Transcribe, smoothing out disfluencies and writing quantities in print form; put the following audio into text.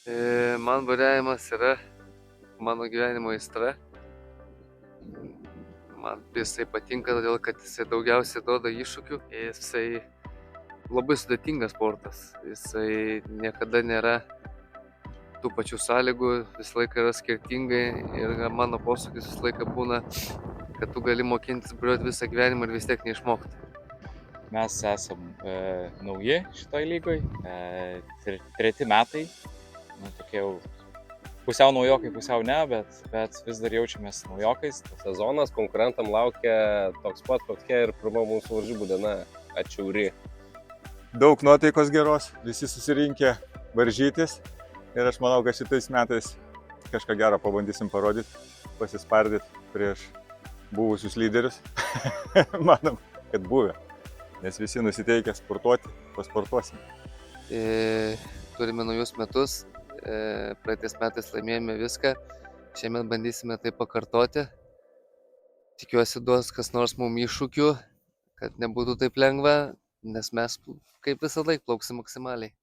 Man buriavimas yra mano gyvenimo aistra. Man jisai patinka, todėl kad jisai daugiausiai duoda iššūkių. Jisai labai sudėtingas sportas. Jisai niekada nėra tų pačių sąlygų, visą laiką yra skirtingai ir mano posūkis visą laiką būna, kad tu gali mokintis buriuoti visą gyvenimą ir vis tiek neišmokti. Mes esam nauji šitoj lygoj, treti metai, tokie jau pusiau naujokai, pusiau ne, bet vis dar jaučiamės naujokais. Sezonas konkurentam laukia toks pat, kokia ir pirma mūsų varžybų diena - atšiauri. Daug nuotaikos geros, visi susirinkę varžytis ir aš manau, kad šitais metais kažką gero pabandysim parodyti, pasispardyti prieš buvusius lyderius. Manom, kad buvę, nes visi nusiteikę sportuoti, pasportuosim. Turime naujus metus, praeitais metais laimėjome viską, šiemet bandysime tai pakartoti. Tikiuosi duos kas nors mums iššūkių, kad nebūtų taip lengva, nes mes kaip visą laiką plauksim maksimaliai.